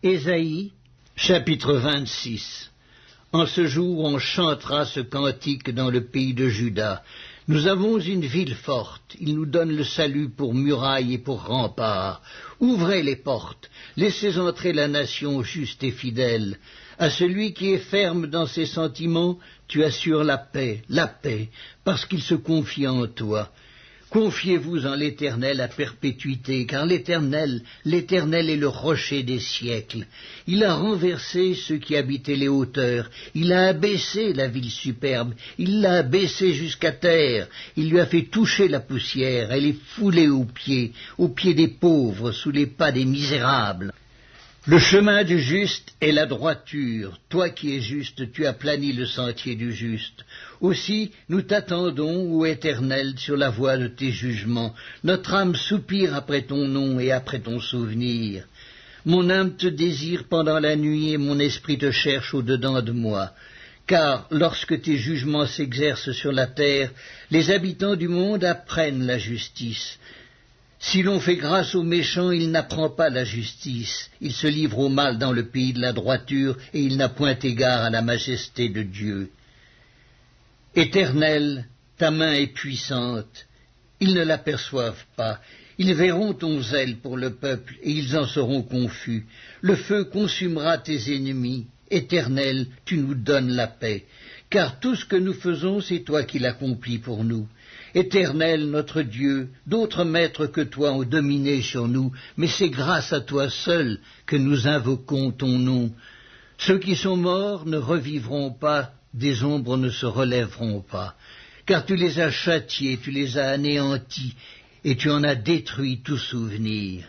Ésaïe, chapitre 26. En ce jour, on chantera ce cantique dans le pays de Juda. Nous avons une ville forte, il nous donne le salut pour muraille et pour rempart. Ouvrez les portes, laissez entrer la nation juste et fidèle. À celui qui est ferme dans ses sentiments, tu assures la paix, parce qu'il se confie en toi. Confiez-vous en l'Éternel à perpétuité, car l'Éternel est le rocher des siècles. Il a renversé ceux qui habitaient les hauteurs, il a abaissé la ville superbe, il l'a abaissée jusqu'à terre, il lui a fait toucher la poussière, elle est foulée aux pieds des pauvres, sous les pas des misérables. Le chemin du juste est la droiture. Toi qui es juste, tu as plani le sentier du juste. Aussi, nous t'attendons, ô Éternel, sur la voie de tes jugements. Notre âme soupire après ton nom et après ton souvenir. Mon âme te désire pendant la nuit et mon esprit te cherche au-dedans de moi. Car lorsque tes jugements s'exercent sur la terre, les habitants du monde apprennent la justice. Si l'on fait grâce aux méchants, il n'apprend pas la justice. Il se livre au mal dans le pays de la droiture, et il n'a point égard à la majesté de Dieu. Éternel, ta main est puissante. Ils ne l'aperçoivent pas. Ils verront ton zèle pour le peuple, et ils en seront confus. Le feu consumera tes ennemis. Éternel, tu nous donnes la paix. Car tout ce que nous faisons, c'est toi qui l'accomplis pour nous. Éternel, notre Dieu, d'autres maîtres que toi ont dominé sur nous, mais c'est grâce à toi seul que nous invoquons ton nom. Ceux qui sont morts ne revivront pas, des ombres ne se relèveront pas, car tu les as châtiés, tu les as anéantis, et tu en as détruit tout souvenir.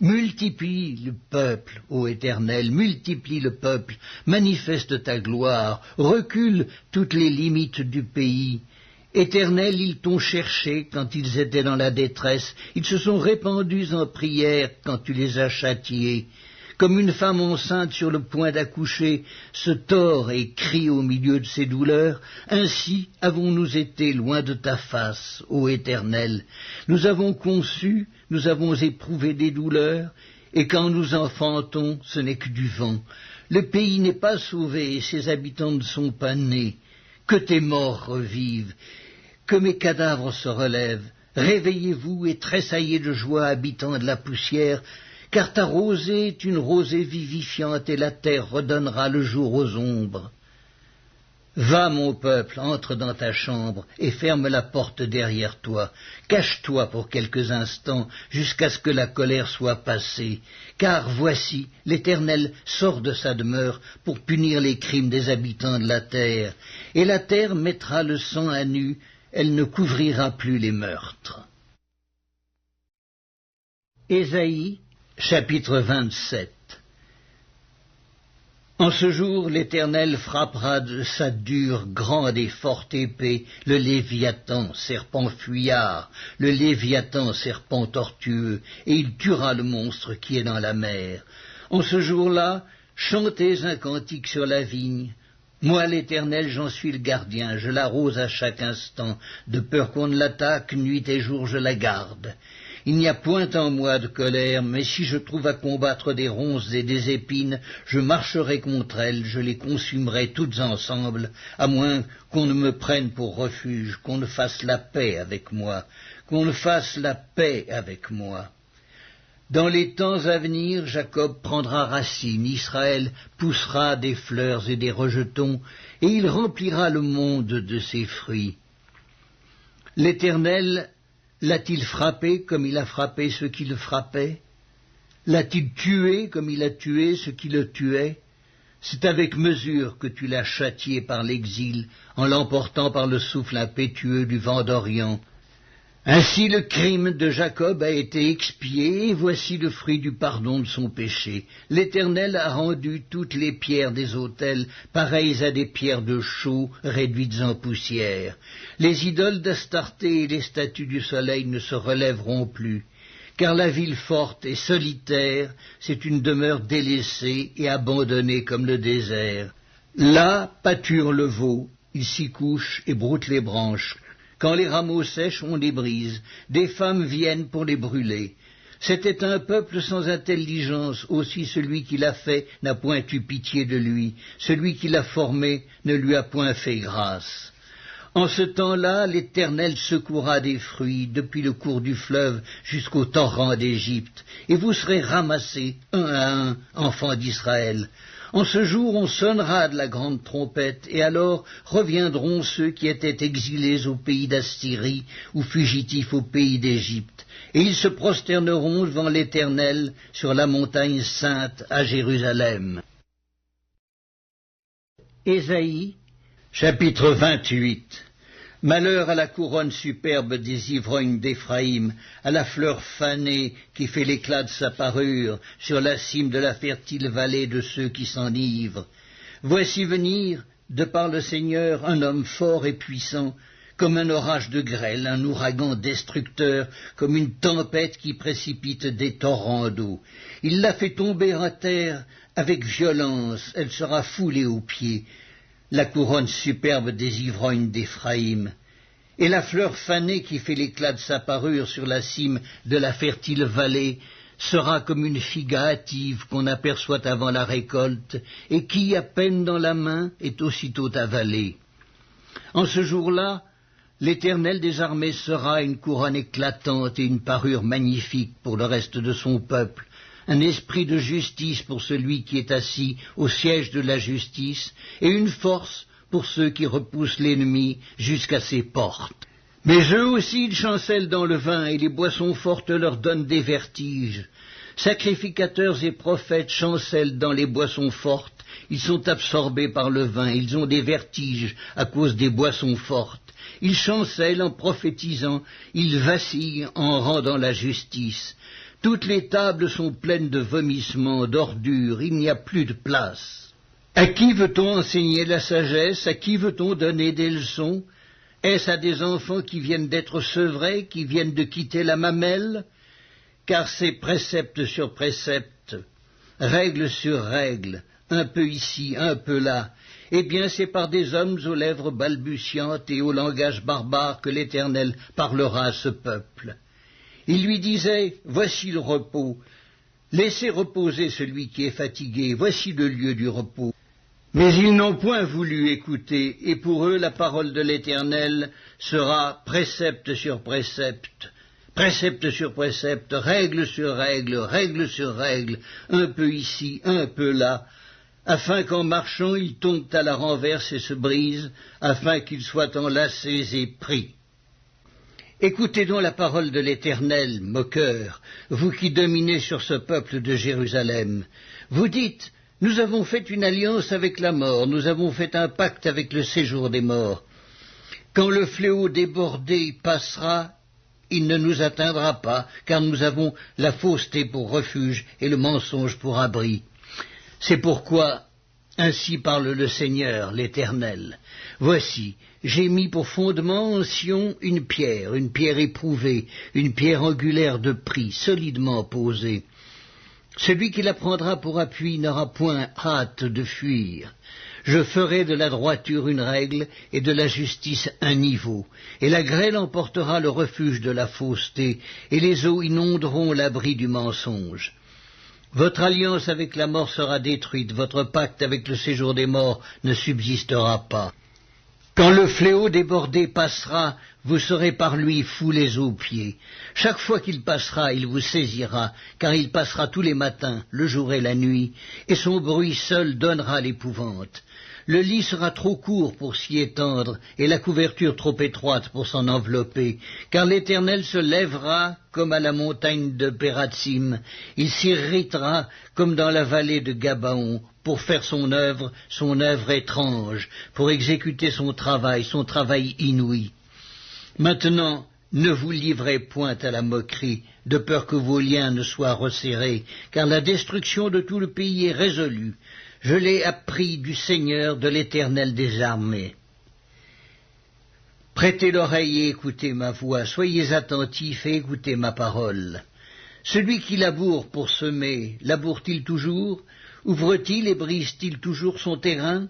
Multiplie le peuple, ô Éternel, multiplie le peuple, manifeste ta gloire, recule toutes les limites du pays. Éternel, ils t'ont cherché quand ils étaient dans la détresse, ils se sont répandus en prière quand tu les as châtiés. Comme une femme enceinte sur le point d'accoucher se tord et crie au milieu de ses douleurs, ainsi avons-nous été loin de ta face, ô Éternel. Nous avons conçu, nous avons éprouvé des douleurs, et quand nous enfantons, ce n'est que du vent. Le pays n'est pas sauvé et ses habitants ne sont pas nés. Que tes morts revivent, que mes cadavres se relèvent. Réveillez-vous et tressaillez de joie, habitants de la poussière, car ta rosée est une rosée vivifiante et la terre redonnera le jour aux ombres. Va, mon peuple, entre dans ta chambre et ferme la porte derrière toi. Cache-toi pour quelques instants jusqu'à ce que la colère soit passée, car voici, l'Éternel sort de sa demeure pour punir les crimes des habitants de la terre, et la terre mettra le sang à nu, elle ne couvrira plus les meurtres. Ésaïe, chapitre 27. En ce jour, l'Éternel frappera de sa dure, grande et forte épée le Léviathan, serpent fuyard, le Léviathan, serpent tortueux, et il tuera le monstre qui est dans la mer. En ce jour-là, chantez un cantique sur la vigne. Moi, l'Éternel, j'en suis le gardien, je l'arrose à chaque instant, de peur qu'on ne l'attaque, nuit et jour je la garde. Il n'y a point en moi de colère, mais si je trouve à combattre des ronces et des épines, je marcherai contre elles, je les consumerai toutes ensemble, à moins qu'on ne me prenne pour refuge, qu'on ne fasse la paix avec moi, Dans les temps à venir, Jacob prendra racine, Israël poussera des fleurs et des rejetons, et il remplira le monde de ses fruits. L'Éternel l'a-t-il frappé comme il a frappé ceux qui le frappaient? L'a-t-il tué comme il a tué ceux qui le tuaient? C'est avec mesure que tu l'as châtié par l'exil, en l'emportant par le souffle impétueux du vent d'Orient. Ainsi le crime de Jacob a été expié, et voici le fruit du pardon de son péché. L'Éternel a rendu toutes les pierres des autels pareilles à des pierres de chaux réduites en poussière. Les idoles d'Astarté et les statues du soleil ne se relèveront plus, car la ville forte et solitaire, c'est une demeure délaissée et abandonnée comme le désert. Là pâture le veau, il s'y couche et broute les branches. Quand les rameaux sèchent, on les brise. Des femmes viennent pour les brûler. C'était un peuple sans intelligence, aussi celui qui l'a fait n'a point eu pitié de lui, celui qui l'a formé ne lui a point fait grâce. En ce temps-là, l'Éternel secourra des fruits depuis le cours du fleuve jusqu'au torrent d'Égypte, et vous serez ramassés, un à un, enfants d'Israël. En ce jour, on sonnera de la grande trompette, et alors reviendront ceux qui étaient exilés au pays d'Assyrie ou fugitifs au pays d'Égypte, et ils se prosterneront devant l'Éternel sur la montagne sainte à Jérusalem. Ésaïe, chapitre 28. Malheur à la couronne superbe des ivrognes d'Éphraïm, à la fleur fanée qui fait l'éclat de sa parure sur la cime de la fertile vallée de ceux qui s'enivrent. Voici venir, de par le Seigneur, un homme fort et puissant, comme un orage de grêle, un ouragan destructeur, comme une tempête qui précipite des torrents d'eau. Il l'a fait tomber à terre avec violence, elle sera foulée aux pieds. La couronne superbe des ivrognes d'Éphraïm, et la fleur fanée qui fait l'éclat de sa parure sur la cime de la fertile vallée sera comme une figue hâtive qu'on aperçoit avant la récolte, et qui, à peine dans la main, est aussitôt avalée. En ce jour-là, l'Éternel des armées sera une couronne éclatante et une parure magnifique pour le reste de son peuple, un esprit de justice pour celui qui est assis au siège de la justice, et une force pour ceux qui repoussent l'ennemi jusqu'à ses portes. Mais eux aussi ils chancellent dans le vin, et les boissons fortes leur donnent des vertiges. Sacrificateurs et prophètes chancellent dans les boissons fortes, ils sont absorbés par le vin, ils ont des vertiges à cause des boissons fortes. Ils chancellent en prophétisant, ils vacillent en rendant la justice. Toutes les tables sont pleines de vomissements, d'ordures, il n'y a plus de place. À qui veut-on enseigner la sagesse? À qui veut-on donner des leçons? Est-ce à des enfants qui viennent d'être sevrés, qui viennent de quitter la mamelle? Car c'est précepte sur précepte, règle sur règle, un peu ici, un peu là. Eh bien, c'est par des hommes aux lèvres balbutiantes et au langage barbare que l'Éternel parlera à ce peuple. Il lui disait, voici le repos, laissez reposer celui qui est fatigué, voici le lieu du repos. Mais ils n'ont point voulu écouter, et pour eux la parole de l'Éternel sera précepte sur précepte, précepte sur précepte, règle sur règle, règle sur règle, un peu ici, un peu là, afin qu'en marchant ils tombent à la renverse et se brisent, afin qu'ils soient enlacés et pris. Écoutez donc la parole de l'Éternel, moqueurs, vous qui dominez sur ce peuple de Jérusalem. Vous dites, nous avons fait une alliance avec la mort, nous avons fait un pacte avec le séjour des morts. Quand le fléau débordé passera, il ne nous atteindra pas, car nous avons la fausseté pour refuge et le mensonge pour abri. C'est pourquoi, ainsi parle le Seigneur, l'Éternel. Voici, j'ai mis pour fondement en Sion une pierre éprouvée, une pierre angulaire de prix, solidement posée. Celui qui la prendra pour appui n'aura point hâte de fuir. Je ferai de la droiture une règle et de la justice un niveau, et la grêle emportera le refuge de la fausseté, et les eaux inonderont l'abri du mensonge. Votre alliance avec la mort sera détruite, votre pacte avec le séjour des morts ne subsistera pas. Quand le fléau débordé passera, vous serez par lui foulés aux pieds. Chaque fois qu'il passera, il vous saisira, car il passera tous les matins, le jour et la nuit, et son bruit seul donnera l'épouvante. Le lit sera trop court pour s'y étendre, et la couverture trop étroite pour s'en envelopper, car l'Éternel se lèvera comme à la montagne de Pératsim, il s'irritera comme dans la vallée de Gabaon, pour faire son œuvre étrange, pour exécuter son travail inouï. Maintenant, ne vous livrez point à la moquerie, de peur que vos liens ne soient resserrés, car la destruction de tout le pays est résolue. Je l'ai appris du Seigneur, de l'Éternel des armées. Prêtez l'oreille et écoutez ma voix, soyez attentifs et écoutez ma parole. Celui qui laboure pour semer, laboure-t-il toujours? Ouvre-t-il et brise-t-il toujours son terrain?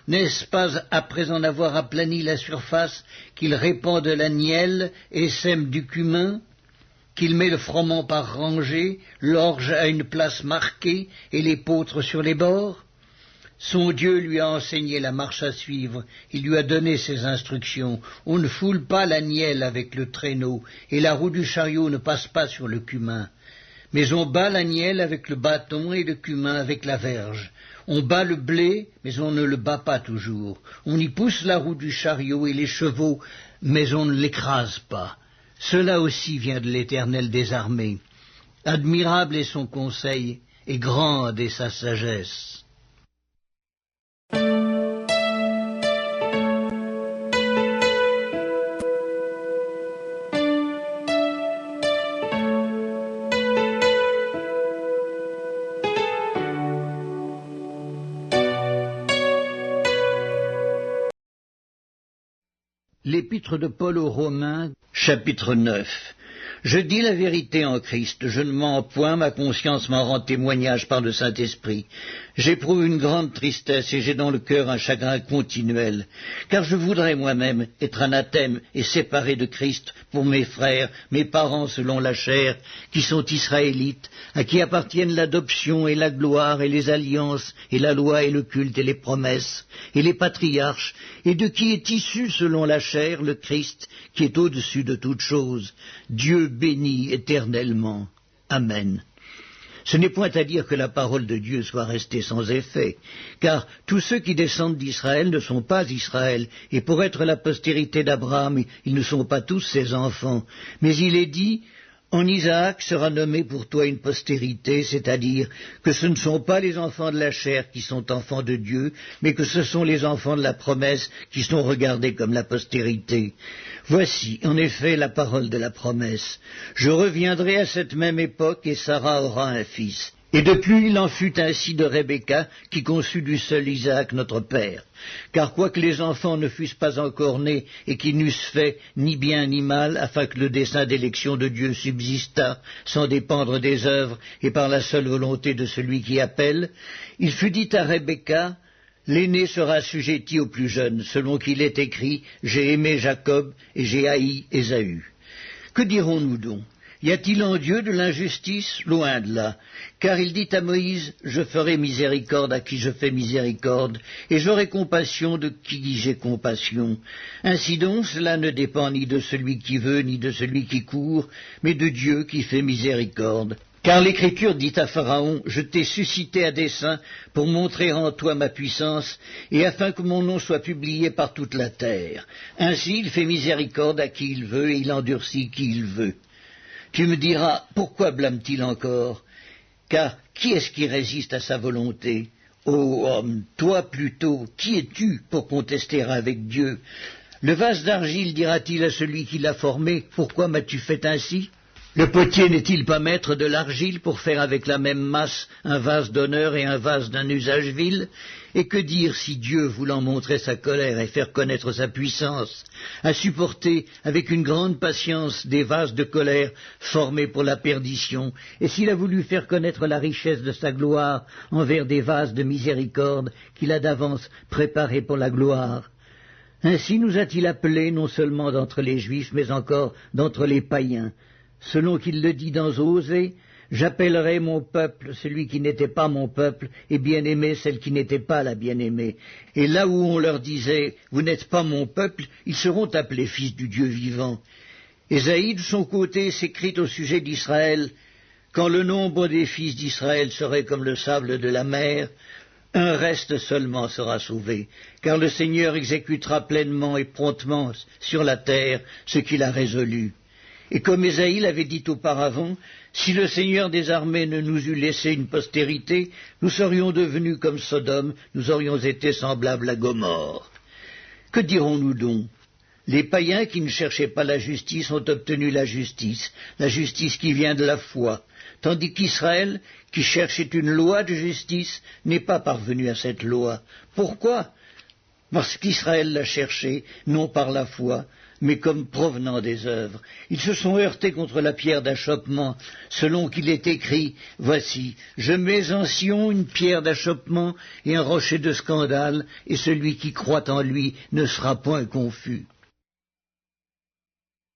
N'est-ce pas, après en avoir aplani la surface, qu'il répand de la nielle et sème du cumin? qu'il met le froment par rangée, l'orge à une place marquée et l'épeautre sur les bords? Son Dieu lui a enseigné la marche à suivre, il lui a donné ses instructions. On ne foule pas la nielle avec le traîneau, et la roue du chariot ne passe pas sur le cumin. Mais on bat la nielle avec le bâton et le cumin avec la verge. On bat le blé, mais on ne le bat pas toujours. On y pousse la roue du chariot et les chevaux, mais on ne l'écrase pas. Cela aussi vient de l'Éternel des armées. Admirable est son conseil, et grande est sa sagesse. L'Épître de Paul aux Romains, chapitre 9. Je dis la vérité en Christ, je ne mens point, ma conscience m'en rend témoignage par le Saint-Esprit. J'éprouve une grande tristesse et j'ai dans le cœur un chagrin continuel, car je voudrais moi-même être anathème et séparé de Christ pour mes frères, mes parents selon la chair, qui sont israélites, à qui appartiennent l'adoption et la gloire et les alliances et la loi et le culte et les promesses et les patriarches, et de qui est issu selon la chair le Christ, qui est au-dessus de toutes choses, Dieu béni éternellement. Amen. Ce n'est point à dire que la parole de Dieu soit restée sans effet, car tous ceux qui descendent d'Israël ne sont pas Israël, et pour être la postérité d'Abraham, ils ne sont pas tous ses enfants. Mais il est dit, en Isaac sera nommé pour toi une postérité, c'est-à-dire que ce ne sont pas les enfants de la chair qui sont enfants de Dieu, mais que ce sont les enfants de la promesse qui sont regardés comme la postérité. Voici, en effet, la parole de la promesse. Je reviendrai à cette même époque et Sarah aura un fils. Et depuis il en fut ainsi de Rebecca, qui conçut du seul Isaac notre père. Car quoique les enfants ne fussent pas encore nés, et qu'ils n'eussent fait ni bien ni mal, afin que le dessein d'élection de Dieu subsistât, sans dépendre des œuvres, et par la seule volonté de celui qui appelle, il fut dit à Rebecca, l'aîné sera assujetti au plus jeune, selon qu'il est écrit, j'ai aimé Jacob, et j'ai haï Ésaü. Que dirons-nous donc? Y a-t-il en Dieu de l'injustice? Loin de là. Car il dit à Moïse, je ferai miséricorde à qui je fais miséricorde, et j'aurai compassion de qui j'ai compassion. Ainsi donc, cela ne dépend ni de celui qui veut, ni de celui qui court, mais de Dieu qui fait miséricorde. Car l'Écriture dit à Pharaon, je t'ai suscité à dessein pour montrer en toi ma puissance, et afin que mon nom soit publié par toute la terre. Ainsi il fait miséricorde à qui il veut, et il endurcit qui il veut. Tu me diras, pourquoi blâme-t-il encore? Car qui est-ce qui résiste à sa volonté? Ô homme, toi plutôt, qui es-tu pour contester avec Dieu? Le vase d'argile dira-t-il à celui qui l'a formé, pourquoi m'as-tu fait ainsi? Le potier n'est-il pas maître de l'argile pour faire avec la même masse un vase d'honneur et un vase d'un usage vil? Et que dire si Dieu, voulant montrer sa colère et faire connaître sa puissance, a supporté avec une grande patience des vases de colère formés pour la perdition, et s'il a voulu faire connaître la richesse de sa gloire envers des vases de miséricorde qu'il a d'avance préparés pour la gloire? Ainsi nous a-t-il appelés non seulement d'entre les Juifs, mais encore d'entre les païens, selon qu'il le dit dans Osée, j'appellerai mon peuple celui qui n'était pas mon peuple, et bien-aimé celle qui n'était pas la bien-aimée. Et là où on leur disait, vous n'êtes pas mon peuple, ils seront appelés fils du Dieu vivant. Ésaïe, de son côté, s'écrit au sujet d'Israël, quand le nombre des fils d'Israël serait comme le sable de la mer, un reste seulement sera sauvé, car le Seigneur exécutera pleinement et promptement sur la terre ce qu'il a résolu. Et comme Ésaïe l'avait dit auparavant, si le Seigneur des armées ne nous eût laissé une postérité, nous serions devenus comme Sodome, nous aurions été semblables à Gomorrhe. Que dirons-nous donc? Les païens qui ne cherchaient pas la justice ont obtenu la justice qui vient de la foi, tandis qu'Israël, qui cherchait une loi de justice, n'est pas parvenu à cette loi. Pourquoi? Parce qu'Israël l'a cherchée, non par la foi, mais comme provenant des œuvres. Ils se sont heurtés contre la pierre d'achoppement, selon qu'il est écrit, voici, je mets en Sion une pierre d'achoppement et un rocher de scandale, et celui qui croit en lui ne sera point confus.